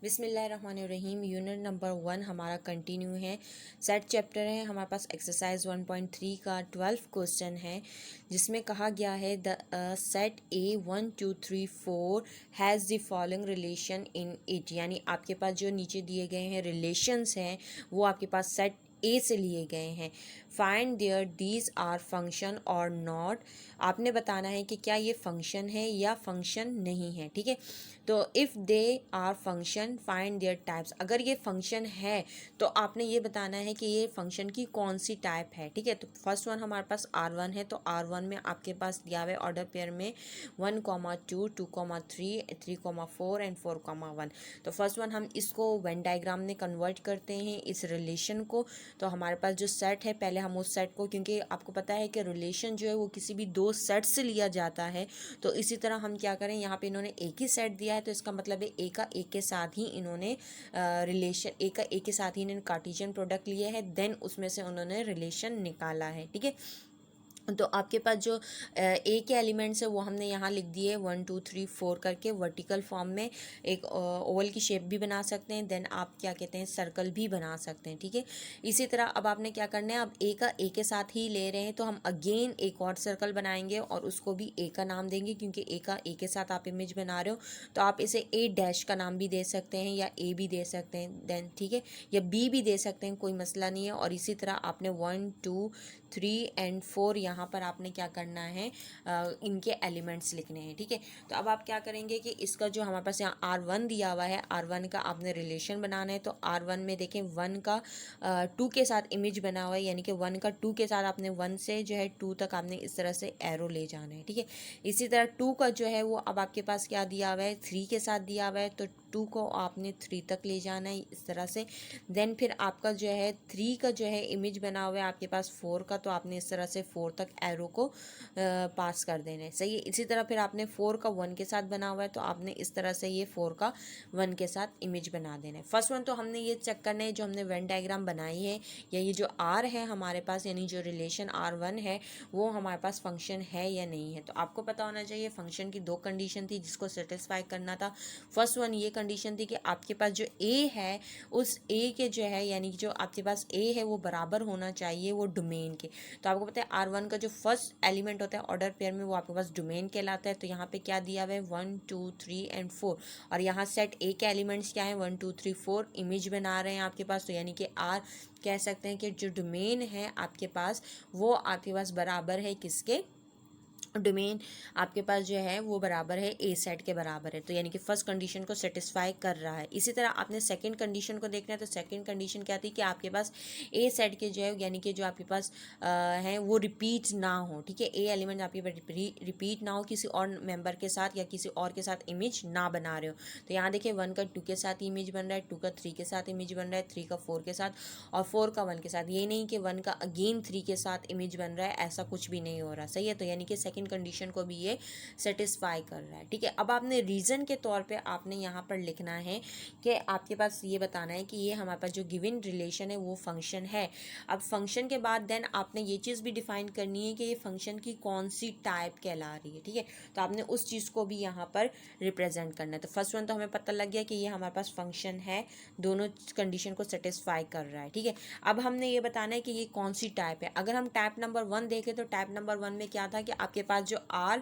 बिस्मिल्लाहिर्रहमानिर्रहीम। Unit number 1 हमारा continue है। सेट चैप्टर है हमारे पास। एक्सरसाइज 1.3 का 12 क्वेश्चन है जिसमें कहा गया है the set A 1 2 3 4 has the following relation in it. यानी आपके पास जो नीचे दिए गए हैं रिलेशंस हैं वो आपके पास सेट ए से लिए गए हैं। Find their these are function और नॉट। आपने बताना है कि क्या ये फंक्शन है या फंक्शन नहीं है। ठीक है, तो if they are function find their types. अगर ये फंक्शन है तो आपने ये बताना है कि ये फंक्शन की कौन सी टाइप है। ठीक है, तो फर्स्ट वन हमारे पास R1 है, तो R1 में आपके पास दिया हुआ है ऑर्डर पेयर में 1,2 2,3 3,4 एंड 4,1। तो फर्स्ट वन हम इसको वेन डायग्राम में कन्वर्ट करते हैं इस रिलेशन को। तो हमारे पास जो सेट है पहले हम उस सेट को, क्योंकि आपको पता है कि रिलेशन जो है वो किसी भी दो सेट से लिया जाता है, तो इसी तरह हम क्या करें, यहाँ पे इन्होंने एक ही सेट दिया है तो इसका मतलब है ए का ए के साथ ही इन्होंने रिलेशन, ए का ए के साथ ही इन्होंने कार्टेशियन प्रोडक्ट लिए है, देन उसमें से उन्होंने रिलेशन निकाला है। ठीक है, तो आपके पास जो ए के एलिमेंट्स है वो हमने यहाँ लिख दिए 1 2 3 4 करके वर्टिकल फॉर्म में। एक ओवल की शेप भी बना सकते हैं, देन आप क्या कहते हैं सर्कल भी बना सकते हैं। ठीक है, इसी तरह अब आपने क्या करना है, अब ए का ए के साथ ही ले रहे हैं तो हम अगेन एक और सर्कल बनाएंगे और उसको भी ए का नाम देंगे, क्योंकि ए का ए के साथ आप इमेज बना रहे हो तो आप इसे ए डैश का नाम भी दे सकते हैं या ए भी दे सकते हैं देन। ठीक है, या बी भी दे सकते हैं, कोई मसला नहीं है। और इसी तरह आपने 1 2 3 एंड 4 यहाँ पर आपने क्या करना है, इनके एलिमेंट्स लिखने हैं। ठीक है, तो अब आप क्या करेंगे कि इसका जो हमारे पास यहाँ R1 दिया हुआ है, R1 का आपने रिलेशन बनाना है। तो R1 में देखें 1 का 2 के साथ इमेज बना हुआ है, यानी कि 1 का 2 के साथ आपने 1 से जो है 2 तक आपने इस तरह से एरो ले जाना है। ठीक है, इसी तरह 2 का जो है वो अब आपके पास क्या दिया हुआ है, 3 के साथ दिया हुआ है, तो 2 को आपने 3 तक ले जाना है इस तरह से। देन फिर आपका जो है 3 का जो है इमेज बना हुआ है आपके पास 4 का, तो आपने इस तरह से 4 तक एरो को पास कर देना है। सही है, इसी तरह फिर आपने 4 का 1 के साथ बना हुआ है तो आपने इस तरह से ये 4 का 1 के साथ इमेज बना देना है। फर्स्ट वन तो हमने ये चेक करना है जो हमने वेन डायग्राम बनाई है, या ये जो R है हमारे पास, यानी जो रिलेशन R1 है वो हमारे पास फंक्शन है या नहीं है। तो आपको पता होना चाहिए फंक्शन की दो कंडीशन थी जिसको सेटिस्फाई करना था। फर्स्ट वन ये कंडीशन थी कि आपके पास जो ए है उस ए के जो है, यानी जो आपके पास ए है वो बराबर होना चाहिए वो डोमेन के। तो आपको पता है R1 का जो फर्स्ट एलिमेंट होता है ऑर्डर पेयर में वो आपके पास डोमेन कहलाता है। तो यहाँ पे क्या दिया हुआ है 1 2 3 एंड 4, और यहाँ सेट ए के एलिमेंट्स क्या है 1 2 3 4 इमेज बना रहे हैं आपके पास। तो यानी कि R कह सकते हैं कि जो डोमेन है आपके पास वो आपके पास बराबर है किसके, डोमेन आपके पास जो है वो बराबर है ए सेट के बराबर है। तो यानी कि फर्स्ट कंडीशन को सेटिस्फाई कर रहा है। इसी तरह आपने सेकंड कंडीशन को देखना है, तो सेकंड कंडीशन क्या थी कि आपके पास ए सेट के जो है, यानी कि जो आपके पास है वो रिपीट ना हो। ठीक है, ए एलिमेंट आपके पास रिपीट ना हो, किसी और मेंबर के साथ या किसी और के साथ इमेज ना बना रहे हो। तो यहाँ देखिए 1 का 2 के साथ इमेज बन रहा है, 2 का 3 के साथ इमेज बन रहा है, 3 का 4 के साथ, और 4 का 1 के साथ। ये नहीं कि 1 का अगेन 3 के साथ इमेज बन रहा है, ऐसा कुछ भी नहीं हो रहा। सही है, तो यानी कि सेकंड कंडीशन को भी ये सेटिस्फाई कर रहा है। ठीक है, अब आपने रीजन के तौर पे आपने यहाँ पर लिखना है कि आपके पास ये बताना है कि ये हमारे पास जो गिवन रिलेशन है वो फंक्शन है। अब फंक्शन के बाद देन आपने ये चीज़ भी डिफाइन करनी है कि ये फंक्शन की कौन सी टाइप कहला रही है। ठीक है, तो आपने उस चीज़ को भी यहाँ पर रिप्रेजेंट करना है। तो फर्स्ट वन तो हमें पता लग गया कि ये हमारे पास फंक्शन है, दोनों कंडीशन को सेटिस्फाई कर रहा है। ठीक है, अब हमने ये बताना है कि ये कौन सी टाइप है। अगर हम टाइप नंबर 1 देखें तो टाइप नंबर 1 में क्या था कि आपके पास जो R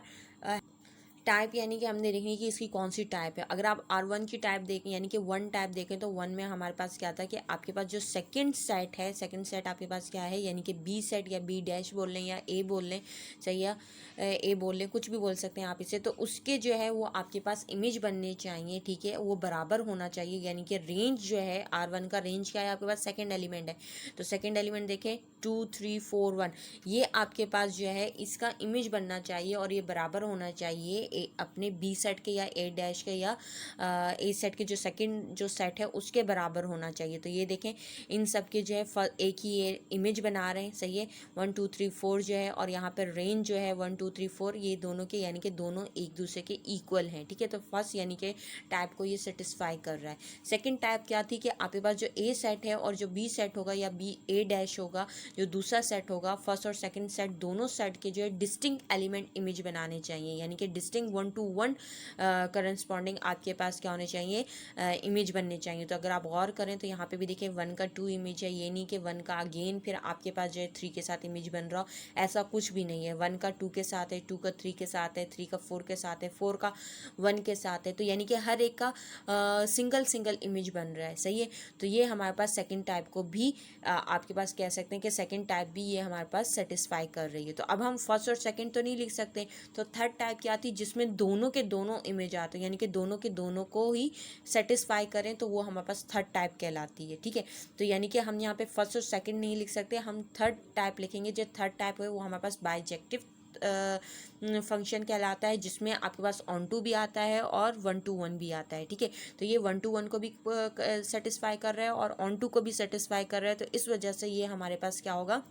टाइप, यानी कि हमने देखनी कि इसकी कौन सी टाइप है। अगर आप R1 की टाइप देखें, यानी कि 1 टाइप देखें, तो 1 में हमारे पास क्या था कि आपके पास जो सेकंड सेट है, सेकंड सेट आपके पास क्या है, यानी कि बी सेट या बी डैश बोल लें या ए बोल लें, सही है, ए बोल लें, कुछ भी बोल सकते हैं आप इसे। तो उसके जो है वो आपके पास इमेज बनने चाहिए। ठीक है, वो बराबर होना चाहिए, यानी कि रेंज जो है R1 का रेंज क्या है आपके पास, सेकेंड एलिमेंट है। तो सेकेंड एलिमेंट देखें 2 3 4 1, ये आपके पास जो है इसका इमेज बनना चाहिए और ये बराबर होना चाहिए अपने बी सेट के या ए डैश के या ए सेट के जो सेकंड जो सेट है उसके बराबर होना चाहिए। तो ये देखें इन सब के जो है एक ही ये इमेज बना रहे हैं। सही है, 1 2 3 4 जो है, और यहाँ पर रेंज जो है 1 2 3 4, ये दोनों के यानी कि दोनों एक दूसरे के इक्वल हैं। ठीक है, तो फर्स्ट यानी कि टाइप को ये सेटिस्फाई कर रहा है। सेकेंड टाइप क्या थी कि आपके पास जो ए सेट है और जो बी सेट होगा या बी ए डैश होगा, जो दूसरा सेट होगा, फर्स्ट और सेकंड सेट दोनों सेट के जो है डिस्टिंक्ट एलिमेंट इमेज बनाने चाहिए, यानी कि डिस्टिंक्ट मैचिंग 1 to 1 करस्पॉन्डिंग आपके पास क्या होने चाहिए, इमेज बनने चाहिए। तो अगर आप गौर करें तो यहाँ पे भी देखिए 1 का 2 इमेज है, ये नहीं कि 1 का अगेन फिर आपके पास जो है 3 के साथ इमेज बन रहा हो, ऐसा कुछ भी नहीं है। 1 का 2 के साथ है, 2 का 3 के साथ है, 3 का 4 के साथ है, 4 का 1 के साथ है। तो यानी कि हर एक का सिंगल सिंगल इमेज बन रहा है, सही है। तो ये हमारे पास सेकंड टाइप को भी आपके पास कह सकते हैं कि सेकंड टाइप भी ये हमारे पास सेटिस्फाई कर रही है। तो अब हम फर्स्ट और सेकंड तो नहीं लिख सकते, तो थर्ड टाइप क्या आती है जिसमें दोनों के दोनों इमेज आते हैं, यानी कि दोनों के दोनों को ही सेटिस्फाई करें, तो वो हमारे पास थर्ड टाइप कहलाती है, ठीक है। तो यानी कि हम यहाँ पे फर्स्ट और सेकंड नहीं लिख सकते, हम थर्ड टाइप लिखेंगे। जो थर्ड टाइप है वो हमारे पास बाइजेक्टिव फंक्शन कहलाता है, जिसमें आपके पास ऑन टू भी आता है और 1 to 1 भी आता है, ठीक है। तो ये 1 to 1 को भी सेटिस्फाई कर रहा है और ऑन टू को भी सेटिस्फाई कर रहा है। तो इस वजह से ये हमारे पास क्या होगा,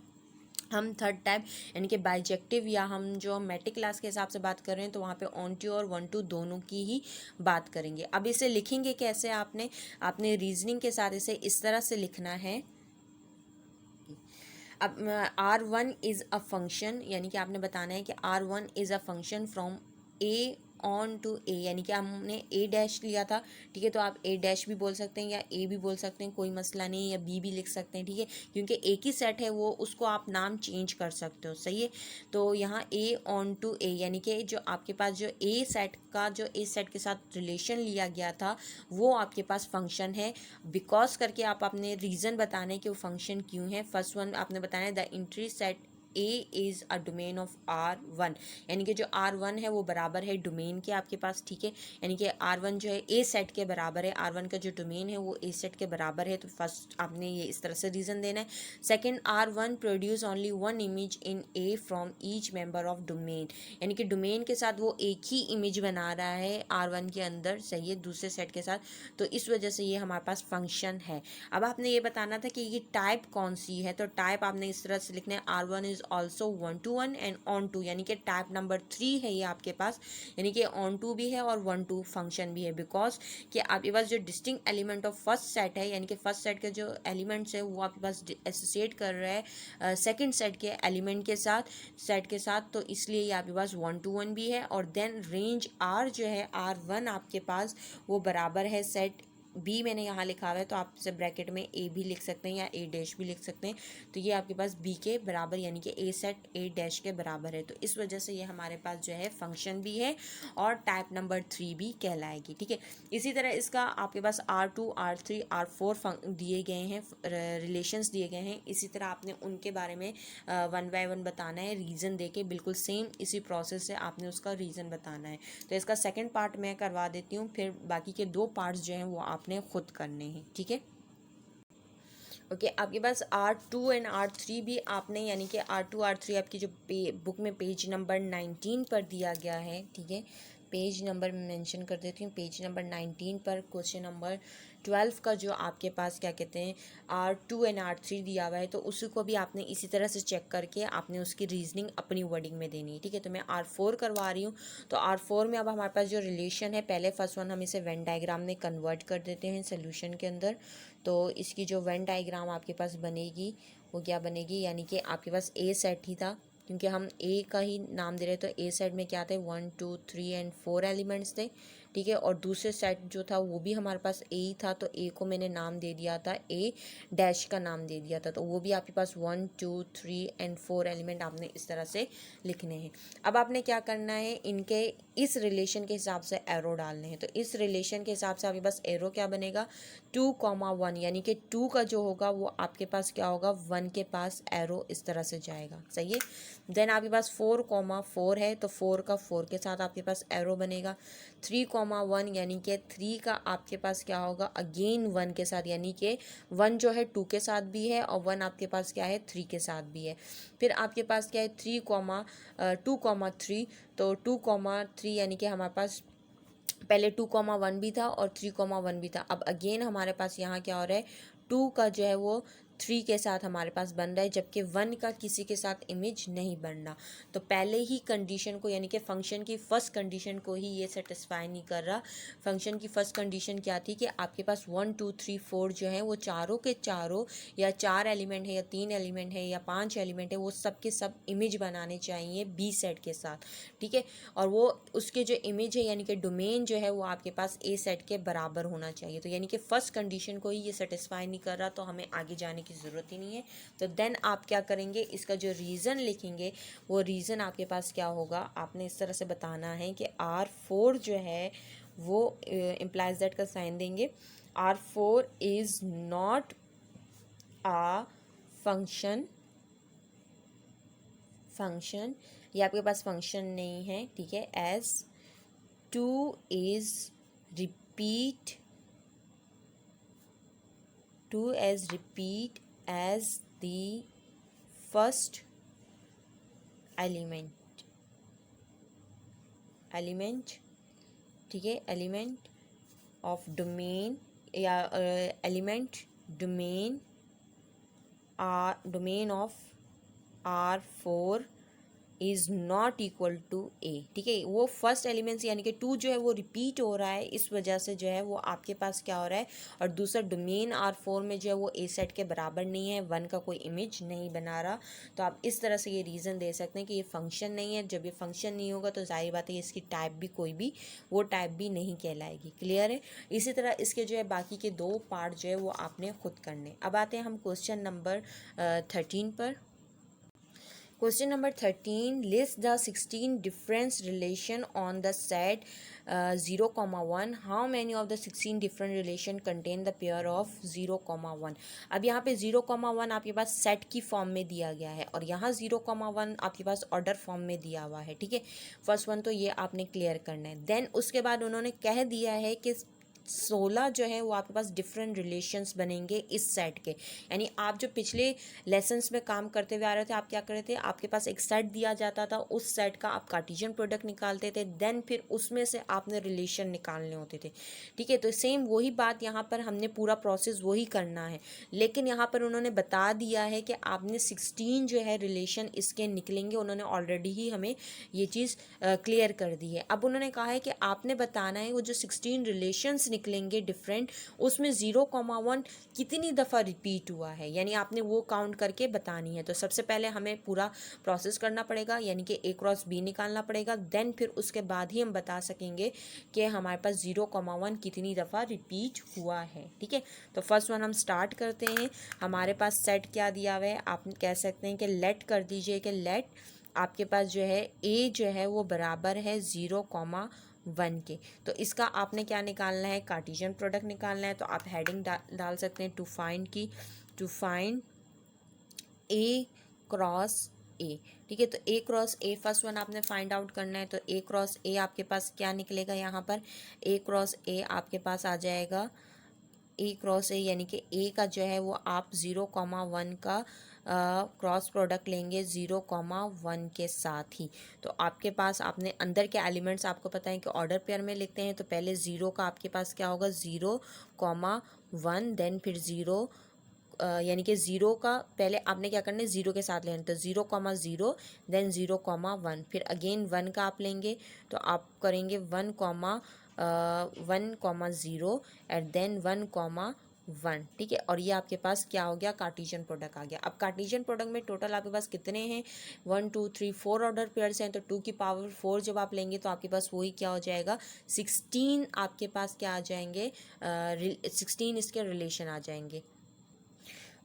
हम थर्ड टाइप यानी कि बाइजेक्टिव, या हम जो मैट्रिक क्लास के हिसाब से बात कर रहे हैं तो वहाँ पे ऑन टू और 1 to दोनों की ही बात करेंगे। अब इसे लिखेंगे कैसे, आपने रीजनिंग के साथ इसे इस तरह से लिखना है। अब R1 इज़ अ फंक्शन, यानी कि आपने बताना है कि R1 is a function from A onto A, यानी कि हमने ए डैश लिया था, ठीक है। तो आप ए डैश भी बोल सकते हैं या ए भी बोल सकते हैं, कोई मसला नहीं, या बी भी लिख सकते हैं, ठीक है। क्योंकि एक ही सेट है वो, उसको आप नाम चेंज कर सकते हो, सही है। तो यहाँ ए ऑन टू ए, यानी कि जो आपके पास जो ए सेट का जो ए सेट के साथ रिलेशन लिया गया था वो आपके पास फंक्शन है। बिकॉज करके आप अपने रीज़न बताने कि वो फंक्शन क्यों है। फर्स्ट वन आपने बताना है the entry set A is a domain of R1, यानी कि जो R1 है वो बराबर है डोमेन के आपके पास, ठीक है। यानी कि R1 जो है ए सेट के बराबर है, R1 का जो डोमेन है वो ए सेट के बराबर है। तो फर्स्ट आपने ये इस तरह से रीज़न देना है। Second, R1 produce only one image in A from each member of domain, यानी कि डोमेन के साथ वो एक ही इमेज बना रहा है R1 के अंदर, सही है, दूसरे सेट के साथ। तो इस वजह से ये हमारे पास फंक्शन है। अब आपने ये बताना था कि ये टाइप कौन सी है, तो टाइप आपने इस तरह से लिखना है R1 is also 1 to 1 and onto, यानी कि टाइप नंबर 3 है ये आपके पास, यानी कि ऑन टू भी है और 1 to फंक्शन भी है। बिकॉज कि आपके पास जो distinct element of first set है, यानी कि फर्स्ट सेट के जो एलिमेंट्स है वो आपके पास एसोसिएट कर रहा है सेकंड सेट के एलिमेंट के साथ, तो इसलिए ये आपके पास 1 to 1 भी है। और देन रेंज R जो है R1 आपके पास वो बराबर है सेट बी, मैंने यहाँ लिखा हुआ है, तो आप इसे ब्रैकेट में ए भी लिख सकते हैं या ए डैश भी लिख सकते हैं। तो ये आपके पास बी के बराबर, यानी कि ए सेट ए डैश के बराबर है। तो इस वजह से ये हमारे पास जो है फंक्शन भी है और टाइप नंबर 3 भी कहलाएगी, ठीक है। इसी तरह इसका आपके पास R2 R3 R4 दिए गए हैं, रिलेशंस दिए गए हैं। इसी तरह आपने उनके बारे में 1 by 1 बताना है, रीज़न दे के, बिल्कुल सेम इसी प्रोसेस से आपने उसका रीज़न बताना है। तो इसका सेकेंड पार्ट मैं करवा देती हूँ, फिर बाकी के 2 पार्ट्स जो हैं वो आपने खुद करने हैं, ठीक है। ओके आपके पास R2 एंड R3 भी आपने, यानी कि R2 R3 आपकी जो बुक में पेज नंबर 19 पर दिया गया है, ठीक है। पेज नंबर मेंशन कर देती हूँ, पेज नंबर 19 पर क्वेश्चन नंबर 12 का जो आपके पास क्या कहते हैं R2 एंड R3 दिया हुआ है, तो उसको भी आपने इसी तरह से चेक करके आपने उसकी रीजनिंग अपनी वर्डिंग में देनी है, ठीक है। तो मैं R4 करवा रही हूँ। तो R4 में अब हमारे पास जो रिलेशन है, पहले फर्स्ट वन हम इसे वेन डायग्राम में कन्वर्ट कर देते हैं सोल्यूशन के अंदर। तो इसकी जो वेन डायग्राम आपके पास बनेगी वो क्या बनेगी, यानी कि आपके पास ए सेट ही था, क्योंकि हम ए का ही नाम दे रहे, तो ए सेट में क्या थे 1 2 3 एंड 4 एलिमेंट्स थे, ठीक है। और दूसरे सेट जो था वो भी हमारे पास ए ही था, तो ए को मैंने नाम दे दिया था, ए डैश का नाम दे दिया था। तो वो भी आपके पास 1 2 3 एंड 4 एलिमेंट आपने इस तरह से लिखने हैं। अब आपने क्या करना है, इनके इस रिलेशन के हिसाब से एरो डालने हैं। तो इस रिलेशन के हिसाब से आपके पास एरो क्या बनेगा 2,1, यानी कि 2 का जो होगा वो आपके पास क्या होगा 1 के पास एरो इस तरह से जाएगा, सही है। देन आपके पास 4,4 है, तो 4 का 4 के साथ आपके पास एरो बनेगा। 3,1 यानी कि 3 का आपके पास क्या होगा अगेन 1 के साथ, यानी कि 1 जो है 2 के साथ भी है और 1 आपके पास क्या है 3 के साथ भी है। फिर आपके पास क्या है 2,3, तो 2,3 यानी कि हमारे पास पहले 2,1 भी था और 3,1 भी था। अब अगेन हमारे पास यहाँ क्या हो रहा है 2 का जो है वो 3 के साथ हमारे पास बन रहा है, जबकि 1 का किसी के साथ इमेज नहीं बनना। तो पहले ही कंडीशन को यानी कि फंक्शन की फर्स्ट कंडीशन को ही ये सेटिस्फाई नहीं कर रहा। फंक्शन की फर्स्ट कंडीशन क्या थी कि आपके पास 1 2 3 4 जो है वो चारों के चारों या 4 एलिमेंट है या 3 एलिमेंट है या 5 एलिमेंट है, वो सब के सब इमेज बनाने चाहिए बी सेट के साथ, ठीक है। और वो उसके जो इमेज है यानी कि डोमेन जो है वो आपके पास ए सेट के बराबर होना चाहिए। तो यानी कि फर्स्ट कंडीशन को ही ये सेटिस्फाई नहीं कर रहा, तो हमें आगे जाने की ज़रूरत ही नहीं है। तो देन आप क्या करेंगे, इसका जो रीज़न लिखेंगे वो रीज़न आपके पास क्या होगा, आपने इस तरह से बताना है कि R4 जो है वो इम्प्लाइज दैट का साइन देंगे। R4 is not uh function ये आपके पास फंक्शन नहीं है, ठीक है। As 2 is repeat as the first element, ठीक है, एलिमेंट ऑफ डोमेन या element domain of R4 is not equal to A, ठीक है। वो फर्स्ट एलिमेंट्स यानी कि 2 जो है वो रिपीट हो रहा है, इस वजह से जो है वो आपके पास क्या हो रहा है। और दूसरा डोमेन R4 में जो है वो ए सेट के बराबर नहीं है, 1 का कोई इमेज नहीं बना रहा। तो आप इस तरह से ये रीज़न दे सकते हैं कि ये फंक्शन नहीं है। जब ये फंक्शन नहीं होगा तो जाहिर बात है इसकी टाइप भी कोई भी वो टाइप भी नहीं कहलाएगी। क्लियर है। इसी तरह इसके जो है बाकी के 2 पार्ट जो है वो आपने खुद करने। अब आते हैं हम क्वेश्चन नंबर 13 पर। Question number 13, list the 16 different relation on the set 0, 1. How many of the 16 different relation contain the pair of 0, 1? अब यहाँ पे 0, 1 आपके पास सेट की फॉर्म में दिया गया है और यहाँ 0, 1 आपके पास ऑर्डर फॉर्म में दिया हुआ है, ठीक है। फर्स्ट वन तो ये आपने क्लियर करना है। देन उसके बाद उन्होंने कह दिया है कि 16 जो है वो आपके पास डिफरेंट रिलेशंस बनेंगे इस सेट के। यानी आप जो पिछले लेसन्स में काम करते हुए आ रहे थे, आप क्या कर रहे थे, आपके पास एक सेट दिया जाता था, उस सेट का आप कार्टेशियन प्रोडक्ट निकालते थे, देन फिर उसमें से आपने रिलेशन निकालने होते थे, ठीक है। तो सेम वही बात यहाँ पर हमने पूरा प्रोसेस वही करना है, लेकिन यहाँ पर उन्होंने बता दिया है कि आपने 16 जो है रिलेशन इसके निकलेंगे। उन्होंने ऑलरेडी ही हमें ये चीज़ क्लियर कर दी है। अब उन्होंने कहा है कि आपने बताना है वो जो 16 रिलेशंस निकलेंगे डिफरेंट, उसमें 0, 1 कितनी दफ़ा रिपीट हुआ है, यानी आपने वो काउंट करके बतानी है। तो सबसे पहले हमें पूरा प्रोसेस करना पड़ेगा, यानी कि A क्रॉस B निकालना पड़ेगा। देन फिर उसके बाद ही हम बता सकेंगे कि हमारे पास 0, 1 कितनी दफ़ा रिपीट हुआ है, ठीक है। तो फर्स्ट वन हम स्टार्ट करते हैं। हमारे पास सेट क्या दिया हुआ है, आप कह सकते हैं कि लेट कर दीजिए कि लेट आपके पास जो है A जो है वो बराबर है 0, 1 के। तो इसका आपने क्या निकालना है, कार्टेशियन प्रोडक्ट निकालना है। तो आप हेडिंग डाल सकते हैं to find A cross A, ठीक है। तो A cross A first one आपने फाइंड आउट करना है। तो A क्रॉस A आपके पास क्या निकलेगा, यहाँ पर A क्रॉस A आपके पास आ जाएगा A क्रॉस A, यानी कि A का जो है वो आप 0, 1 का क्रॉस प्रोडक्ट लेंगे 0, 1 के साथ ही। तो आपके पास आपने अंदर के एलिमेंट्स आपको पता है कि ऑर्डर पेयर में लिखते हैं। तो पहले 0 का आपके पास क्या होगा 0, 1, देन फिर 0 यानी कि 0 का पहले आपने क्या करना है 0 के साथ लेना। तो 0, 0, देन 0, 1, फिर अगेन 1 का आप लेंगे। तो आप करेंगे 1, 0 एंड देन 1, 1, ठीक है। और ये आपके पास क्या हो गया, कार्टेशियन प्रोडक्ट आ गया। अब कार्टेशियन प्रोडक्ट में टोटल आपके पास कितने हैं, 1 2 3 4 ऑर्डर पेयर्स हैं। तो 2 की पावर 4 जब आप लेंगे तो आपके पास वही क्या हो जाएगा 16 आपके पास क्या आ जाएंगे 16 इसके रिलेशन आ जाएंगे।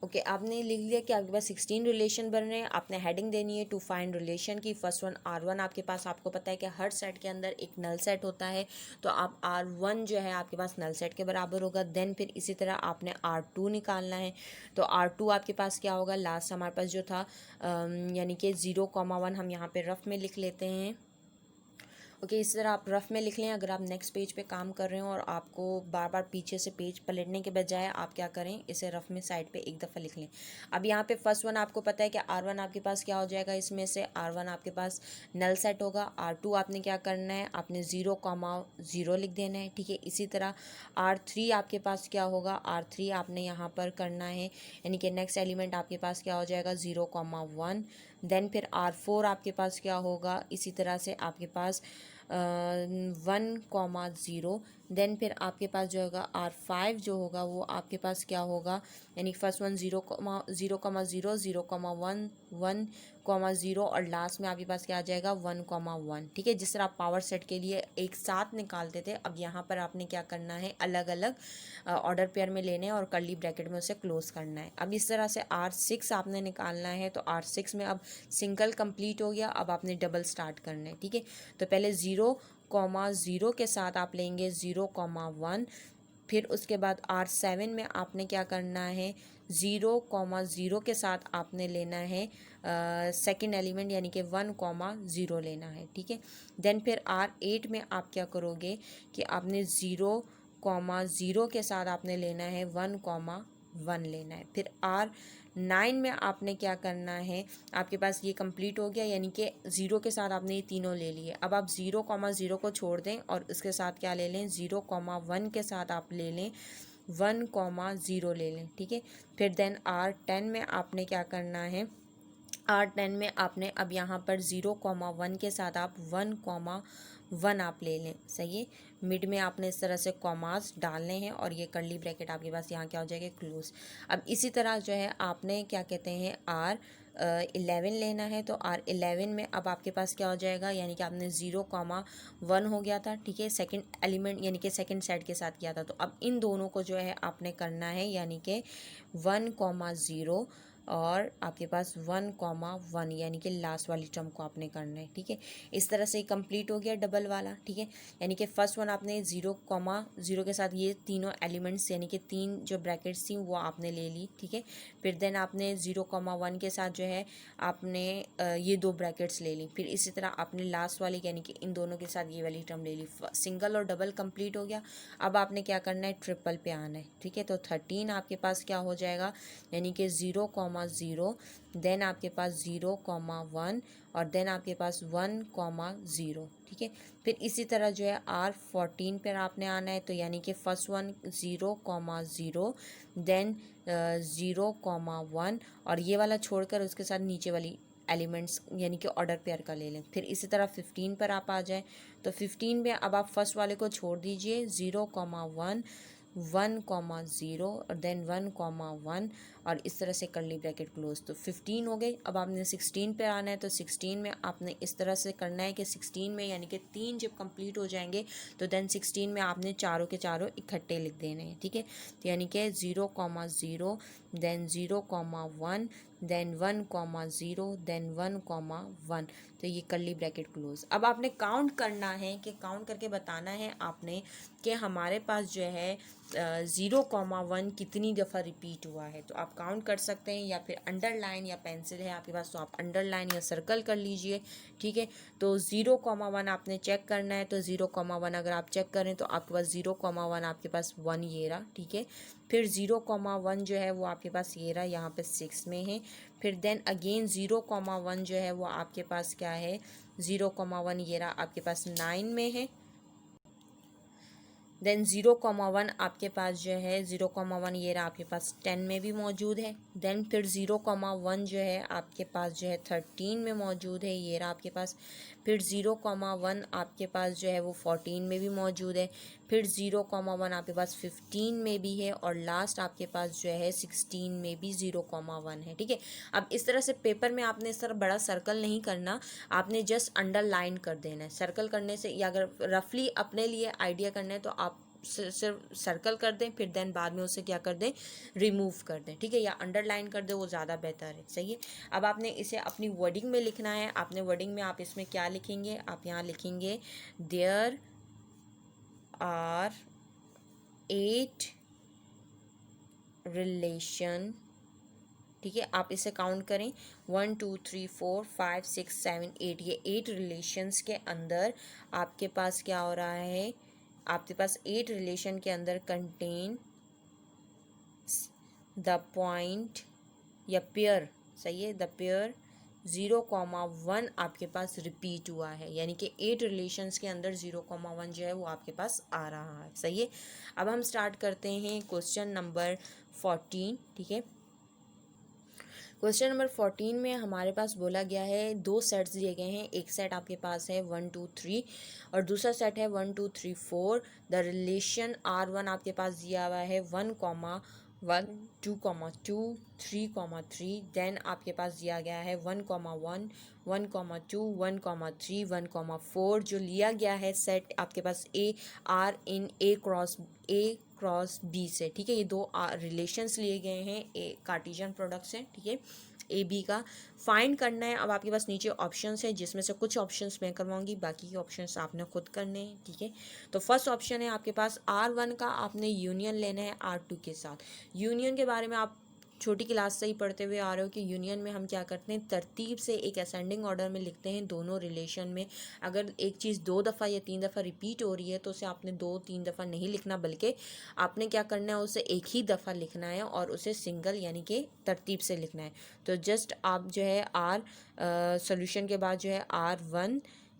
ओके आपने लिख लिया कि आपके पास 16 रिलेशन बन रहे हैं। आपने हेडिंग देनी है टू फाइंड रिलेशन की। फर्स्ट वन R1 आपके पास, आपको पता है कि हर सेट के अंदर एक नल सेट होता है। तो आप R1 जो है आपके पास नल सेट के बराबर होगा। देन फिर इसी तरह आपने R2 निकालना है। तो R2 आपके पास क्या होगा, लास्ट हमारे पास जो था यानी कि 0, 1 हम यहाँ पे रफ में लिख लेते हैं। ओके, इस तरह आप रफ में लिख लें। अगर आप नेक्स्ट पेज पे काम कर रहे हो और आपको बार बार पीछे से पेज पलटने के बजाय आप क्या करें, इसे रफ में साइड पे एक दफ़ा लिख लें। अब यहाँ पे फर्स्ट वन आपको पता है कि R1 आपके पास क्या हो जाएगा, इसमें से R1 आपके पास नल सेट होगा। R2 आपने क्या करना है, आपने 0,0 लिख देना है, ठीक है। इसी तरह R3 आपके पास क्या होगा, R3 आपने यहाँ पर करना है, यानी कि नेक्स्ट एलिमेंट आपके पास क्या हो जाएगा 0,1। देन फिर R4 आपके पास क्या होगा, इसी तरह से आपके पास 1,0। देन फिर आपके पास जो होगा R5 जो होगा वो आपके पास क्या होगा, यानी फर्स्ट वन 0,0, 0,1, 1,0 और लास्ट में आपके पास क्या आ जाएगा 1,1, ठीक है। जिस तरह आप पावर सेट के लिए एक साथ निकालते थे, अब यहाँ पर आपने क्या करना है, अलग अलग ऑर्डर पेयर में लेने हैं और कर्ली ब्रैकेट में उसे क्लोज करना है। अब इस तरह से R6 आपने निकालना है, तो R6 में अब सिंगल कंप्लीट हो गया, अब आपने डबल स्टार्ट करना है, ठीक है। तो पहले 0,0 के साथ आप लेंगे 0,1, फिर उसके बाद R7 में आपने क्या करना है, 0,0 के साथ आपने लेना है सेकेंड एलिमेंट, यानी कि 1,0 लेना है, ठीक है। देन फिर R8 में आप क्या करोगे कि आपने 0,0 के साथ आपने लेना है 1,1 लेना है। फिर R9 में आपने क्या करना है, आपके पास ये कंप्लीट हो गया, यानी कि 0 के साथ आपने ये तीनों ले लिए। अब आप 0,0 को छोड़ दें और उसके साथ क्या ले लें, 0,1 के साथ आप ले लें 1,0 ले लें, ठीक है। फिर देन R10 में आपने क्या करना है, R10 में आपने अब यहाँ पर 0,1 के साथ आप 1,1 आप ले लें, सही है। मिड में आपने इस तरह से कॉमास डालने हैं और ये कर्ली ब्रैकेट आपके पास यहाँ क्या हो जाएगा, क्लोज। अब इसी तरह जो है आपने क्या कहते हैं R11 लेना है, तो R11 में अब आपके पास क्या हो जाएगा, यानी कि आपने 0,1 हो गया था, ठीक है, सेकंड एलिमेंट यानी कि सेकंड सेट के साथ किया था। तो अब इन दोनों को जो है आपने करना है, यानी कि 1,0 और आपके पास 1,1 यानी कि लास्ट वाली टर्म को आपने करना है, ठीक है। इस तरह से कंप्लीट हो गया डबल वाला, ठीक है। यानी कि फर्स्ट वन आपने 0,0 के साथ ये तीनों एलिमेंट्स यानी कि तीन जो ब्रैकेट्स थी वो आपने ले ली, ठीक है। फिर देन आपने 0,1 के साथ जो है आपने ये दो ब्रैकेट्स ले ली। फिर इसी तरह आपने लास्ट वाली यानी कि इन दोनों के साथ ये वाली टर्म ले ली। सिंगल और डबल कंप्लीट हो गया। अब आपने क्या करना है, ट्रिपल पे आना है, ठीक है। तो 13 आपके पास क्या हो जाएगा, यानी कि 0,0, देन आपके पास 0,1 और देन आपके पास 1,0, ठीक है। फिर इसी तरह जो है R14 पर आपने आना है, तो यानी कि फर्स्ट वन 0,0, देन 0,1 और ये वाला छोड़कर उसके साथ नीचे वाली एलिमेंट्स यानी कि ऑर्डर पेयर का ले लें। फिर इसी तरह 15 पर आप आ जाएं, तो 15 में अब आप फर्स्ट वाले को छोड़ दीजिए 0,1, 1,0 और देन 1,1 और इस तरह से कर्ली ब्रैकेट क्लोज। तो 15 हो गई। अब आपने 16 पे आना है, तो 16 में आपने इस तरह से करना है कि 16 में यानी कि 3 जब कंप्लीट हो जाएंगे तो देन 16 में आपने चारों के चारों इकट्ठे लिख देने हैं, ठीक है। तो यानी कि 0,0 देन 0,1 देन 1,0 देन 1,1, तो ये कर्ली ब्रैकेट क्लोज। अब आपने काउंट करना है कि काउंट करके बताना है आपने कि हमारे पास जो है 0,1 कितनी दफ़ा रिपीट हुआ है। तो आप काउंट कर सकते हैं, या फिर अंडरलाइन या पेंसिल है आपके पास तो आप अंडरलाइन या सर्कल कर लीजिए, ठीक है। तो 0,1 आपने चेक करना है, तो 0,1 अगर आप चेक करें तो आपके पास 0,1 आपके पास 1 ये रहा, ठीक है। फिर 0,1 जो है वो आपके पास ये रहा, यहाँ पे 6 में है। फिर देन अगेन 0,1 जो है वो आपके पास क्या है, 0,1 ये रहा आपके पास 9 में है। देन 0,1 आपके पास जो है 0,1 ये रहा आपके पास 10 में भी मौजूद है। देन फिर 0,1 जो है आपके पास जो है 13 में मौजूद है, ये रहा आपके पास। फिर 0,1 आपके पास जो है वो 14 में भी मौजूद है। फिर 0,1 आपके पास 15 में भी है और लास्ट आपके पास जो है 16 में भी 0,1 है, ठीक है। अब इस तरह से पेपर में आपने इस तरह बड़ा सर्कल नहीं करना, आपने जस्ट अंडरलाइन कर देना है। सर्कल करने से या अगर रफली अपने लिए आइडिया करना है तो आप सिर्फ सर्कल कर दें, फिर देन बाद में उसे क्या कर दें, रिमूव कर दें, ठीक है, या अंडरलाइन कर दें, वो ज़्यादा बेहतर है, सही है। अब आपने इसे अपनी वर्डिंग में लिखना है। आपने वर्डिंग में आप इसमें क्या लिखेंगे, आप यहाँ लिखेंगे देयर आर 8 रिलेशन, ठीक है, आप इसे काउंट करें 1 2 3 4 5 6 7 8, ये 8 रिलेशंस के अंदर आपके पास क्या हो रहा है, आपके पास 8 रिलेशन के अंदर कंटेन द पॉइंट या पेयर, सही है, द पेयर 0,1 आपके पास रिपीट हुआ है, यानी कि 8 रिलेशंस के अंदर 0,1 जो है वो आपके पास आ रहा है, सही है। अब हम स्टार्ट करते हैं क्वेश्चन नंबर 14, ठीक है। क्वेश्चन नंबर 14 में हमारे पास बोला गया है, दो सेट्स दिए गए हैं, एक सेट आपके पास है 1 2 3 और दूसरा सेट है 1 2 3 4। द रिलेशन R1 आपके पास दिया हुआ है 1,1 2,2 3,3। देन आपके पास दिया गया है 1,1 1,2 1,3 1,4। जो लिया गया है सेट आपके पास A R in A cross B से, ठीक है। ये दो रिलेशंस लिए गए हैं ए कार्टेशियन प्रोडक्ट से, ठीक है, ए बी का फाइंड करना है। अब आपके पास नीचे ऑप्शंस है, जिसमें से कुछ ऑप्शंस मैं करवाऊंगी, बाकी के ऑप्शंस आपने खुद करने हैं, ठीक है। तो फर्स्ट ऑप्शन है आपके पास R1 का आपने यूनियन लेना है R2 के साथ। यूनियन के बारे में आप छोटी क्लास से ही पढ़ते हुए आ रहे हो कि यूनियन में हम क्या करते हैं, तरतीब से एक असेंडिंग ऑर्डर में लिखते हैं दोनों रिलेशन में। अगर एक चीज़ 2 दफ़ा या 3 दफ़ा रिपीट हो रही है तो उसे आपने 2-3 दफ़ा नहीं लिखना, बल्कि आपने क्या करना है, उसे एक ही दफ़ा लिखना है और उसे सिंगल यानी कि तरतीब से लिखना है। तो जस्ट आप जो है सोल्यूशन के बाद जो है R1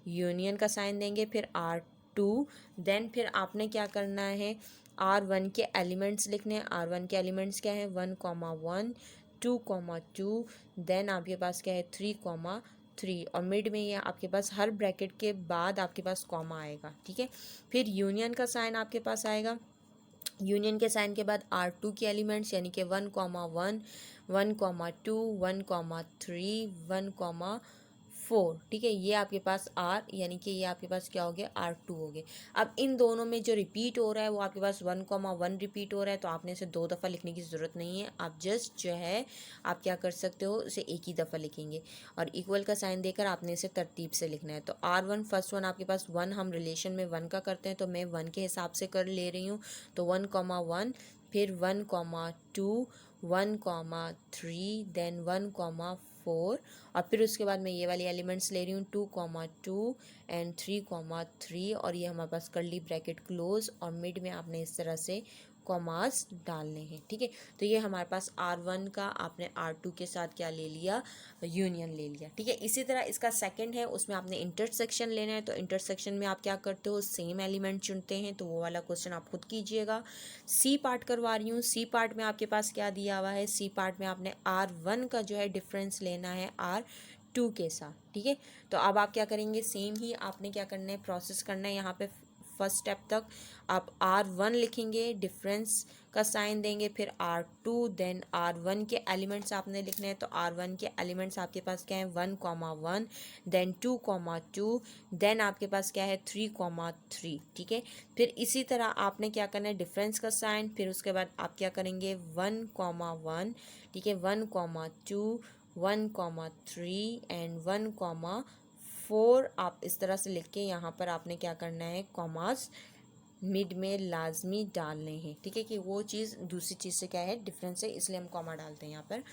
यूनियन का साइन देंगे, फिर R2, देन फिर आपने क्या करना है, R1 के एलिमेंट्स लिखने हैं। R1 के एलिमेंट्स क्या है, 1,1 2,2, देन आपके पास क्या है 3,3 और मिड में ये आपके पास हर ब्रैकेट के बाद आपके पास कॉमा आएगा, ठीक है। फिर यूनियन का साइन आपके पास आएगा। यूनियन के साइन के बाद R2 के एलिमेंट्स यानी कि 1,1 1,2 1,3 1,4, ठीक है। ये आपके पास R यानी कि ये आपके पास क्या हो गया, R2 हो गए। अब इन दोनों में जो रिपीट हो रहा है वो आपके पास 1,1 रिपीट हो रहा है, तो आपने इसे 2 दफ़ा लिखने की ज़रूरत नहीं है। आप जस्ट जो है आप क्या कर सकते हो, इसे एक ही दफ़ा लिखेंगे और इक्वल का साइन देकर आपने इसे तरतीब से लिखना है। तो R1 फर्स्ट वन आपके पास 1, हम रिलेशन में 1 का करते हैं तो मैं 1 के हिसाब से कर ले रही हूँ। तो 1,1, फिर 1,2 1,3, देन 1,4 और फिर उसके बाद मैं ये वाली एलिमेंट्स ले रही हूँ 2,2 एंड 3,3 और ये हमारे पास कर्ली ब्रैकेट क्लोज और मिड में आपने इस तरह से कॉमास डालने हैं, ठीक है। तो ये हमारे पास R1 का आपने R2 के साथ क्या ले लिया, यूनियन ले लिया, ठीक है। इसी तरह इसका सेकंड है, उसमें आपने इंटरसेक्शन लेना है। तो इंटरसेक्शन में आप क्या करते हो, सेम एलिमेंट चुनते हैं। तो वो वाला क्वेश्चन आप खुद कीजिएगा। सी पार्ट करवा रही हूँ। सी पार्ट में आपके पास क्या दिया हुआ है, सी पार्ट में आपने R1 का जो है डिफरेंस लेना है R2 के साथ, ठीक है। तो अब आप क्या करेंगे, सेम ही आपने क्या करना है, प्रोसेस करना है। यहाँ पे फर्स्ट स्टेप तक आप R1 लिखेंगे, डिफरेंस का साइन देंगे, फिर R2, देन R1 के एलिमेंट्स आपने लिखने हैं। तो R1 के एलिमेंट्स आपके पास क्या है, 1,1, देन 2,2, देन आपके पास क्या है 3,3, ठीक है। फिर इसी तरह आपने क्या करना है, डिफरेंस का साइन, फिर उसके बाद आप क्या करेंगे 1,1, ठीक है, 1,2 1,3 एंड 1,4 आप इस तरह से लिख के यहाँ पर आपने क्या करना है, कॉमास मिड में लाजमी डालने हैं, ठीक है, कि वो चीज़ दूसरी चीज़ से क्या है, डिफरेंस है, इसलिए हम कॉमा डालते हैं यहाँ पर।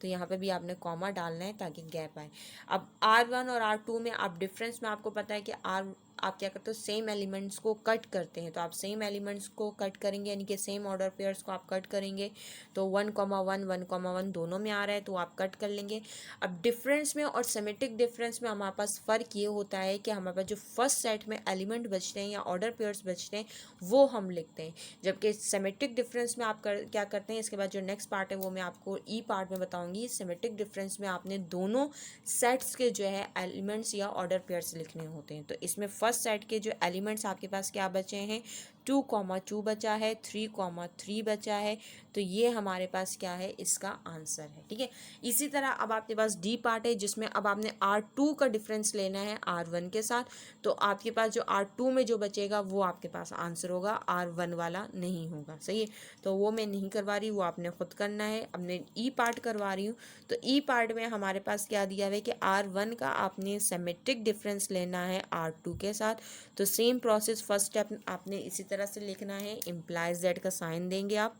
तो यहाँ पे भी आपने कॉमा डालना है ताकि गैप आए। अब R1 और R2 में आप डिफरेंस में आपको पता है कि आप क्या करते हो, सेम एलिमेंट्स को कट करते हैं। तो आप सेम एलिमेंट्स को कट करेंगे यानी कि सेम ऑर्डर पेयर्स को आप कट करेंगे। तो 1,1 1,1 दोनों में आ रहा है तो आप कट कर लेंगे। अब डिफरेंस में और सिमेट्रिक डिफरेंस में हमारे पास फ़र्क ये होता है कि हमारे पास जो फर्स्ट सेट में एलिमेंट बचते हैं या ऑर्डर पेयर्स बचते हैं वो हम लिखते हैं, जबकि सिमेट्रिक डिफरेंस में आप क्या करते हैं। इसके बाद जो नेक्स्ट पार्ट है वो मैं आपको ई पार्ट में बताऊंगी। सिमेट्रिक डिफरेंस में आपने दोनों सेट्स के जो है एलिमेंट्स या ऑर्डर पेयर्स लिखने होते हैं। तो इसमें फर्स्ट सेट के जो एलिमेंट्स आपके पास क्या बचे हैं, 2,2 बचा है, 3,3 बचा है। तो ये हमारे पास क्या है, इसका आंसर है, ठीक है। इसी तरह अब आपके पास डी पार्ट है जिसमें अब आपने R2 का डिफरेंस लेना है R1 के साथ। तो आपके पास जो R2 में जो बचेगा वो आपके पास आंसर होगा, R1 वाला नहीं होगा, सही है। तो वो मैं नहीं करवा रही, वो आपने खुद करना है। अब मैं ई पार्ट करवा रही हूँ। तो ई पार्ट में हमारे पास क्या दिया हुआ है कि R1 का आपने सिमेट्रिक डिफरेंस लेना है R2 के साथ। तो सेम प्रोसेस, फर्स्ट स्टेप आपने इसी तरह से लिखना है, इम्प्लाइज दैट का साइन देंगे आप।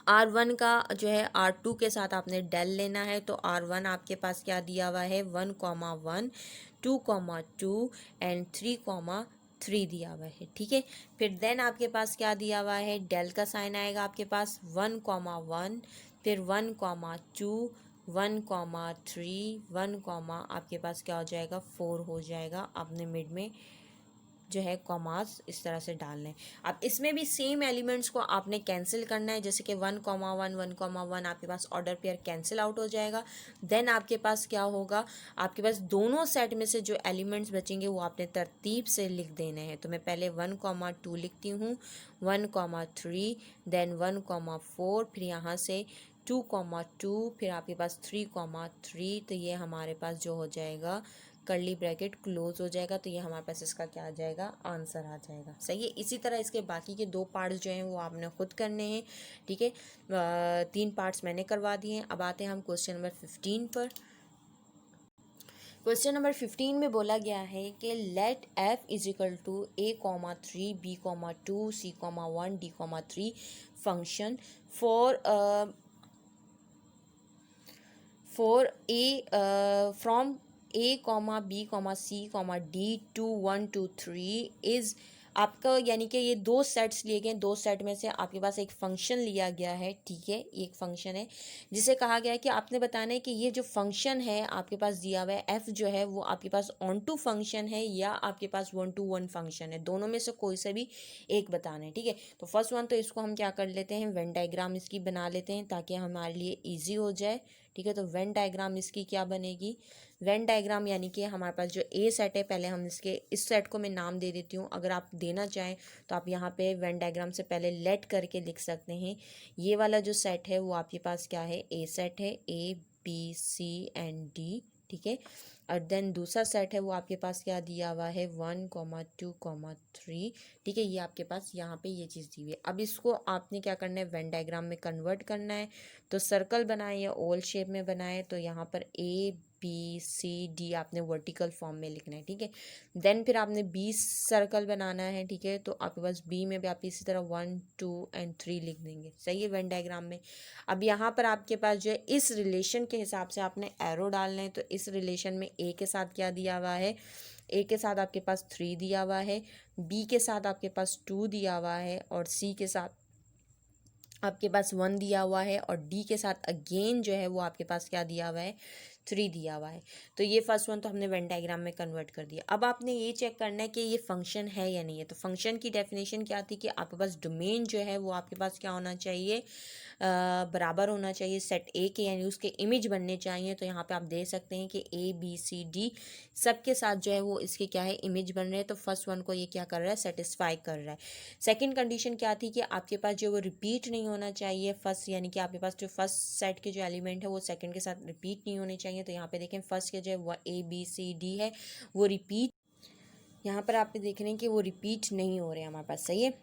R1 का जो है R2 के साथ आपने डेल लेना है, तो R1 आपके पास क्या दिया हुआ है 1,1, 2,2 एंड 3,3 दिया हुआ है, ठीक है। फिर देन आपके पास क्या दिया हुआ है, डेल का साइन आएगा आपके पास 1,1, फिर 1,2, 1,3, 1, आपके पास क्या हो जाएगा 4 हो जाएगा। आपने मिड में जो है कॉमास इस तरह से डालने हैं। अब इसमें भी सेम एलिमेंट्स को आपने कैंसिल करना है, जैसे कि 1,1, 1,1 आपके पास ऑर्डर पेयर कैंसिल आउट हो जाएगा। देन आपके पास क्या होगा, आपके पास दोनों सेट में से जो एलिमेंट्स बचेंगे वो आपने तरतीब से लिख देने हैं। तो मैं पहले 1,2 लिखती हूँ, 1,3, देन 1,4, फिर यहाँ से 2,2, फिर आपके पास 3,3। तो ये हमारे पास जो हो जाएगा कर्ली ब्रैकेट क्लोज हो जाएगा। तो ये हमारे पास इसका क्या आ जाएगा, आंसर आ जाएगा। सही है। इसी तरह इसके बाकी के 2 पार्ट्स जो हैं वो आपने खुद करने हैं, ठीक है। 3 पार्ट्स मैंने करवा दिए हैं। अब आते हैं हम क्वेश्चन नंबर 15 पर। क्वेश्चन नंबर 15 में बोला गया है कि let f is equal to a,3, b,2, c,1, d,3 function for a from a, b, c, d to 1 to 3 is आपका, यानी कि ये 2 सेट्स लिए गए, 2 सेट में से आपके पास एक फंक्शन लिया गया है, ठीक है। एक फंक्शन है जिसे कहा गया है कि आपने बताना है कि ये जो फंक्शन है आपके पास दिया हुआ है f जो है वो आपके पास ऑन टू फंक्शन है या आपके पास 1-to-1 फंक्शन है, दोनों में से कोई से भी एक बताना है, ठीक है। तो फर्स्ट वन तो इसको हम क्या कर लेते हैं, वेन डायग्राम इसकी बना लेते हैं ताकि हमारे लिए ईजी हो जाए, ठीक है। तो वेन डायग्राम इसकी क्या बनेगी, वेन डायग्राम यानी कि हमारे पास जो ए सेट है, पहले हम इसके इस सेट को मैं नाम दे देती हूँ। अगर आप देना चाहें तो आप यहाँ पे वेन डायग्राम से पहले लेट करके लिख सकते हैं। ये वाला जो सेट है वो आपके पास क्या है, ए सेट है, A B C and D, ठीक है। और देन दूसरा सेट है वो आपके पास क्या दिया हुआ है 1, 2, 3, ठीक है। ये आपके पास यहाँ पे ये चीज़ दी हुई है। अब इसको आपने क्या करना है, वेन डायग्राम में कन्वर्ट करना है। तो सर्कल बनाए या ओवल शेप में बनाए, तो यहाँ पर ABCD आपने वर्टिकल फॉर्म में लिखना है, ठीक है। देन फिर आपने 20 सर्कल बनाना है, ठीक है। तो आपके पास बी में भी आप इसी तरह 1, 2 एंड 3 लिख देंगे, सही है, वेन डायग्राम में। अब यहाँ पर आपके पास जो है इस रिलेशन के हिसाब से आपने एरो डालना है। तो इस रिलेशन में ए के साथ क्या दिया हुआ है, ए के साथ आपके पास 3 दिया हुआ है, बी के साथ आपके पास 2 दिया हुआ है, और सी के साथ आपके पास 1 दिया हुआ है, और डी के साथ अगेन जो है वो आपके पास क्या दिया हुआ है 3 दिया हुआ है। तो ये फर्स्ट वन तो हमने वेन डायग्राम में कन्वर्ट कर दिया। अब आपने ये चेक करना है कि ये फंक्शन है या नहीं है। तो फंक्शन की डेफिनेशन क्या थी कि आपके पास डोमेन जो है वो आपके पास क्या होना चाहिए, बराबर होना चाहिए सेट ए के, यानी उसके इमेज बनने चाहिए। तो यहाँ पे आप देख सकते हैं कि ABCD सबके साथ जो है वो इसके क्या है, इमेज बन रहे हैं। तो फर्स्ट वन को ये क्या कर रहा है, सेटिस्फाई कर रहा है। सेकंड कंडीशन क्या थी कि आपके पास जो वो रिपीट नहीं होना चाहिए फर्स्ट, यानी कि आपके पास जो फर्स्ट सेट के जो एलिमेंट है वो सेकंड के साथ रिपीट नहीं होने चाहिए। तो यहाँ पे देखें फर्स्ट के जो है ABCD है वो रिपीट, यहाँ पर आप देख रहे हैं कि वो रिपीट नहीं हो रहे हैं हमारे पास, सही है।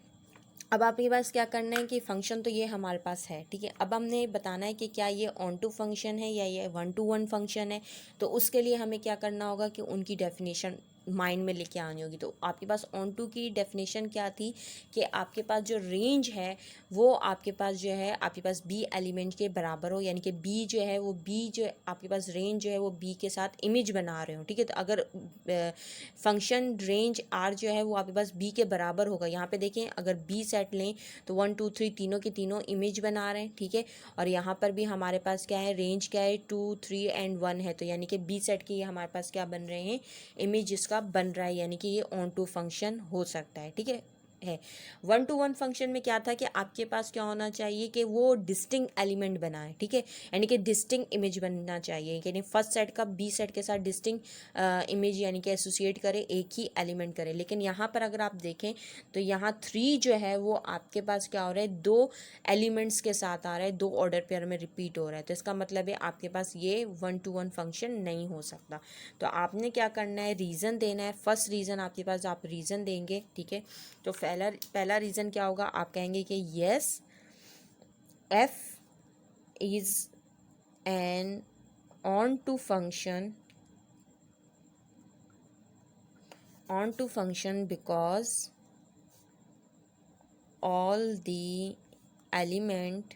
अब आपके पास क्या करना है कि फंक्शन तो ये हमारे पास है, ठीक है। अब हमने बताना है कि क्या ये ऑन टू फंक्शन है या ये 1-to-1 फंक्शन है। तो उसके लिए हमें क्या करना होगा कि उनकी डेफिनेशन माइंड में लेके आनी होगी। तो आपके पास ऑन टू की डेफिनेशन क्या थी कि आपके पास जो रेंज है वो आपके पास जो है आपके पास बी एलिमेंट के बराबर हो, यानी कि बी जो है वो बी जो आपके पास रेंज जो है वो बी के साथ इमेज बना रहे हो, ठीक है। तो अगर फंक्शन रेंज आर जो है वो आपके पास बी के बराबर होगा, यहाँ पे देखें अगर बी सेट लें तो 1, 2, 3 तीनों के तीनों इमेज बना रहे हैं, ठीक है। और यहाँ पर भी हमारे पास क्या है, रेंज क्या है 2, 3 एंड 1 है। तो यानी कि बी सेट के ये हमारे पास क्या बन रहे हैं, इमेज इसका बन रहा है, यानी कि ये ऑन टू फंक्शन हो सकता है, ठीक है। 1-to-1 फंक्शन में क्या था कि आपके पास क्या होना चाहिए कि वो डिस्टिंग एलिमेंट बनाए, ठीक है, यानी कि डिस्टिंग इमेज बनना चाहिए, यानी फर्स्ट सेट का बी सेट के साथ डिस्टिंग इमेज यानी कि एसोसिएट करे, एक ही एलिमेंट करे। लेकिन यहाँ पर अगर आप देखें तो यहाँ 3 जो है वो आपके पास क्या हो रहा है, 2 एलिमेंट्स के साथ आ रहा है, 2 ऑर्डर पेयर में रिपीट हो रहा है। तो इसका मतलब है आपके पास ये 1-to-1 फंक्शन नहीं हो सकता। तो आपने क्या करना है, रीज़न देना है। फर्स्ट रीज़न आपके पास आप रीज़न देंगे, ठीक है। तो पहला रीज़न क्या होगा, आप कहेंगे कि yes f is an onto function because all the element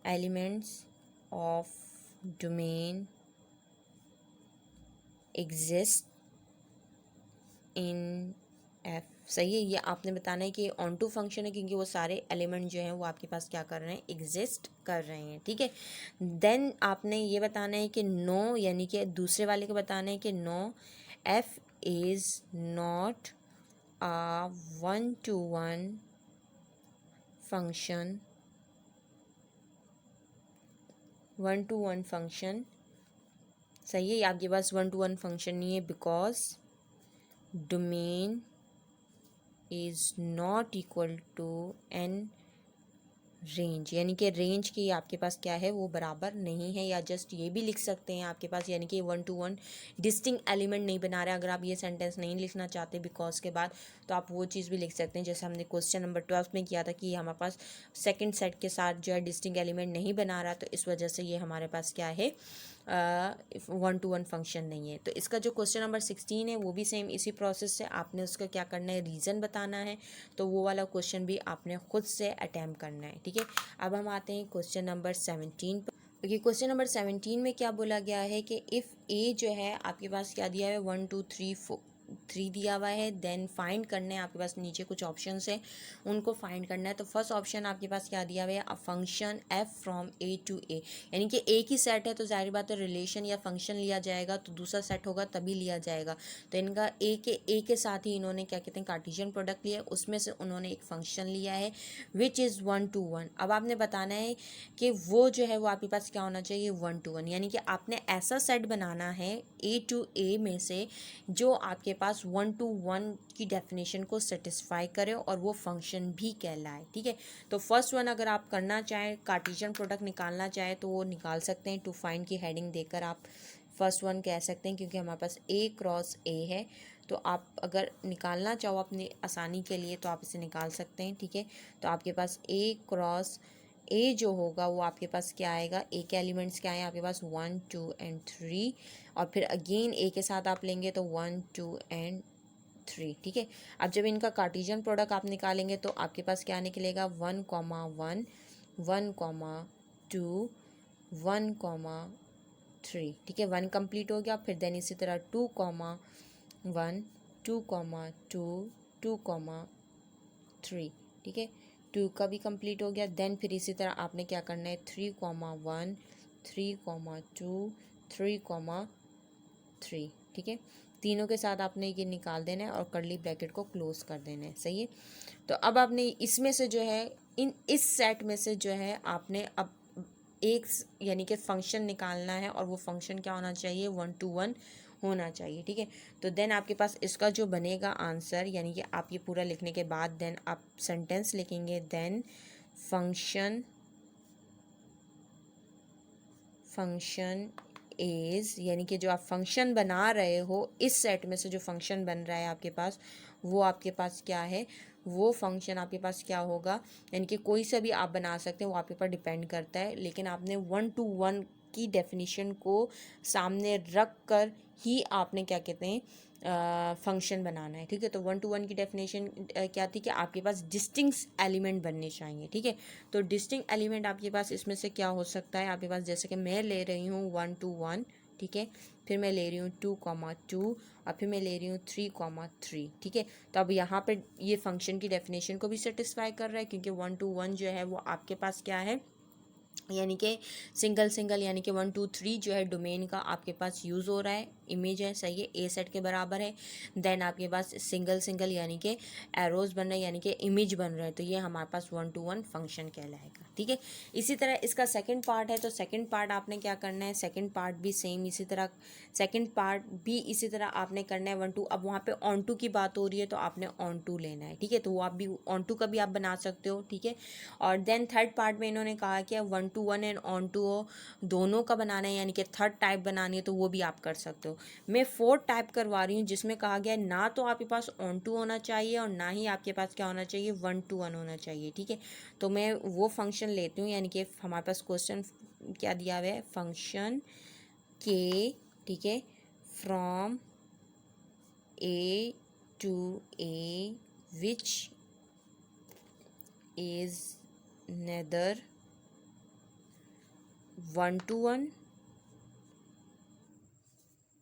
elements of domain exist in F. सही है, ये आपने बताना है कि ऑन टू फंक्शन है क्योंकि वो सारे एलिमेंट जो हैं वो आपके पास क्या कर रहे हैं, एग्जिस्ट कर रहे हैं। ठीक है, देन आपने ये बताना है कि नो, यानी कि दूसरे वाले को बताना है कि no F is not a one-to-one function, one-to-one function। सही है, आपके पास वन टू वन फंक्शन नहीं है because domain is not equal to an range, यानी कि रेंज की आपके पास क्या है वो बराबर नहीं है। या जस्ट ये भी लिख सकते हैं आपके पास, यानी कि one to one distinct element नहीं बना रहे। अगर आप ये सेंटेंस नहीं लिखना चाहते बिकॉज के बाद, तो आप वो चीज़ भी लिख सकते हैं जैसे हमने क्वेश्चन नंबर 12 में किया था कि हमारे पास सेकंड सेट के साथ जो है डिस्टिंक्ट एलिमेंट नहीं बना रहा, तो इस वजह से ये हमारे पास क्या है, वन टू वन फंक्शन नहीं है। तो इसका जो क्वेश्चन नंबर 16 है वो भी सेम इसी प्रोसेस से आपने उसका क्या करना है, रीज़न बताना है। तो वो वाला क्वेश्चन भी आपने खुद से अटैम्प्ट करना है। ठीक है, अब हम आते हैं क्वेश्चन नंबर 17 पर। क्योंकि क्वेश्चन नंबर 17 में क्या बोला गया है कि इफ़ ए जो है आपके पास क्या दिया है, 1 2 3 4 3 दिया हुआ है, देन फाइंड करना है। आपके पास नीचे कुछ ऑप्शंस है, उनको फाइंड करना है। तो फर्स्ट ऑप्शन आपके पास क्या दिया हुआ है, a function F from A to A, यानी कि एक ही सेट है तो जाहिर बात है रिलेशन या फंक्शन लिया जाएगा, तो दूसरा सेट होगा तभी लिया जाएगा। तो इनका ए के साथ ही इन्होंने क्या कहते हैं, कार्टेशियन प्रोडक्ट लिया, उसमें से उन्होंने एक फंक्शन लिया है विच इज़ 1 to 1। अब आपने बताना है कि वो जो है वो आपके पास क्या होना चाहिए, 1 to 1, यानी कि आपने ऐसा सेट बनाना है ए टू ए में से जो आपके पास 1 to 1 की डेफिनेशन को सेटिस्फाई करे और वो फंक्शन भी कहलाए। ठीक है, तो फर्स्ट वन अगर आप करना चाहें, कार्टेशियन प्रोडक्ट निकालना चाहें तो वो निकाल सकते हैं। टू फाइंड की हेडिंग देकर आप फर्स्ट वन कह सकते हैं, क्योंकि हमारे पास ए क्रॉस ए है। तो आप अगर निकालना चाहो अपनी आसानी के लिए तो आप इसे निकाल सकते हैं। ठीक है, तो आपके पास ए क्रॉस ए जो होगा वो आपके पास क्या आएगा, ए के एलिमेंट्स क्या हैं आपके पास, 1 2 एंड 3, और फिर अगेन ए के साथ आप लेंगे तो 1 2 एंड 3। ठीक है, अब जब इनका कार्टेशियन प्रोडक्ट आप निकालेंगे तो आपके पास क्या निकलेगा, 1 1 1 2 1 3। ठीक है, 1 कंप्लीट हो गया, फिर देन इसी तरह 2 1 2 2 2 3। ठीक है, 2 का भी कंप्लीट हो गया। देन फिर इसी तरह आपने क्या करना है, 3 1 3 2 3 3। ठीक है, तीनों के साथ आपने ये निकाल देना है और कर्ली ब्रैकेट को क्लोज कर देना है। सही है, तो अब आपने इसमें से जो है इस सेट में से जो है आपने अब एक यानी कि फंक्शन निकालना है और वो फंक्शन क्या होना चाहिए, 1 to 1 होना चाहिए। ठीक है, तो देन आपके पास इसका जो बनेगा आंसर, यानी कि आप ये पूरा लिखने के बाद देन आप सेंटेंस लिखेंगे, देन फंक्शन इज़, यानी कि जो आप फंक्शन बना रहे हो इस सेट में से जो फंक्शन बन रहा है आपके पास, वो आपके पास क्या है, वो फंक्शन आपके पास क्या होगा, यानी कि कोई सा भी आप बना सकते हैं, वो आपके ऊपर डिपेंड करता है। लेकिन आपने 1 to 1 की डेफिनेशन को सामने रख कर ही आपने क्या कहते हैं फंक्शन बनाना है। ठीक है, तो 1 to 1 की डेफिनेशन क्या थी कि आपके पास डिस्टिंक्ट एलिमेंट बनने चाहिए। ठीक है, तो डिस्टिंक्ट एलिमेंट आपके पास इसमें से क्या हो सकता है, आपके पास जैसे कि मैं ले रही हूँ 1 to 1। ठीक है, फिर मैं ले रही हूँ 2 2 और फिर मैं ले रही हूँ 3 3। ठीक है, तो अब यहाँ पे ये फंक्शन की डेफिनेशन को भी सेटिस्फाई कर रहा है क्योंकि 1 to 1 जो है वो आपके पास क्या है, यानी कि सिंगल यानी कि 1 2 3 जो है डोमेन का आपके पास यूज़ हो रहा है, इमेज है। सही है, ए सेट के बराबर है। देन आपके पास सिंगल यानी कि एरोज बन रहे हैं, यानी कि इमेज बन रहा है, तो ये हमारे पास 1 to 1 फंक्शन कहलाएगा। ठीक है, इसी तरह इसका सेकंड पार्ट है, तो सेकंड पार्ट आपने क्या करना है, सेकंड पार्ट भी सेम इसी तरह, सेकंड पार्ट भी इसी तरह आपने करना है 1 2। अब वहाँ पे ऑन टू की बात हो रही है तो आपने ऑन टू लेना है। ठीक है, तो वो आप भी ऑन टू का भी आप बना सकते हो। ठीक है, और देन थर्ड पार्ट में इन्होंने कहा कि 1 to 1 एंड ऑन टू दोनों का बनाना है, यानी कि थर्ड टाइप बनानी है, तो वो भी आप कर सकते हो। मैं फोर्थ टाइप करवा रही हूँ जिसमें कहा गया है ना तो आपके पास ऑन टू होना चाहिए और ना ही आपके पास क्या होना चाहिए, 1 to 1 होना चाहिए। ठीक है, तो मैं वो फंक्शन लेती हूँ, यानी कि हमारे पास क्वेश्चन क्या दिया हुआ है, फंक्शन के, ठीक है, from A to A which is neither 1-to-1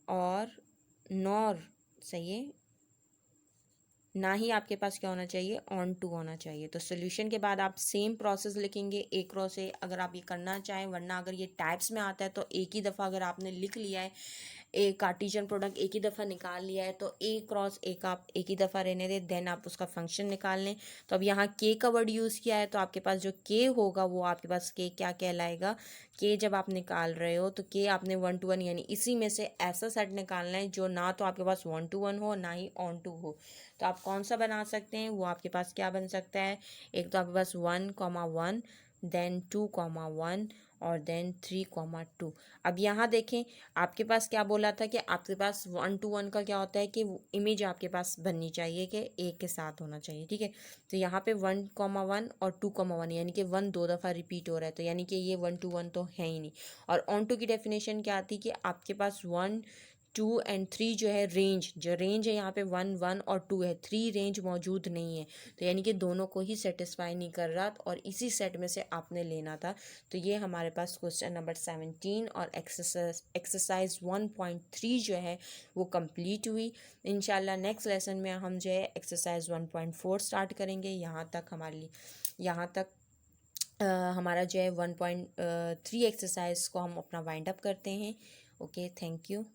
और नॉर सही है, ना ही आपके पास क्या होना चाहिए, ऑन टू होना चाहिए। तो सोल्यूशन के बाद आप सेम प्रोसेस लिखेंगे ए क्रॉस ए, अगर आप ये करना चाहें, वरना अगर ये टाइप्स में आता है तो एक ही दफ़ा अगर आपने लिख लिया है, एक कार्टेशियन प्रोडक्ट एक ही दफ़ा निकाल लिया है, तो ए क्रॉस ए का आप एक ही दफ़ा रहने दें, देन आप उसका फंक्शन निकाल लें। तो अब यहाँ के का वर्ड यूज़ किया है, तो आपके पास जो के होगा वो आपके पास के क्या कहलाएगा, के जब आप निकाल रहे हो तो के आपने 1-to-1 यानी इसी में से ऐसा सेट निकालना है जो ना तो आपके पास 1-to-1 हो ना ही ऑन टू हो। तो आप कौन सा बना सकते हैं, वो आपके पास क्या बन सकता है, एक तो आपके पास 1,1 देन 2,1 और देन 3,2। अब यहाँ देखें आपके पास क्या बोला था कि आपके पास 1-to-1 का क्या होता है कि इमेज आपके पास बननी चाहिए कि एक के साथ होना चाहिए, ठीक है। तो यहाँ पे 1,1 और 2,1 यानी कि 1 दो दफ़ा रिपीट हो रहा है, तो यानी कि ये 1-to-1 तो है ही नहीं। और ऑन टू की डेफिनेशन क्या आती कि आपके पास 1, 2 एंड 3 जो है रेंज, जो रेंज है यहाँ पे 1, 1 और 2 है, 3 रेंज मौजूद नहीं है, तो यानी कि दोनों को ही सेटिस्फाई नहीं कर रहा और इसी सेट में से आपने लेना था। तो ये हमारे पास क्वेश्चन नंबर 17 और एक्सरसाइज 1.3 जो है वो कंप्लीट हुई। इंशाल्लाह नेक्स्ट लेसन में हम जो है एक्सरसाइज 1.4 स्टार्ट करेंगे। यहाँ तक हमारा जो है 1.3 एक्सरसाइज को हम अपना वाइंड अप करते हैं। Okay, thank you.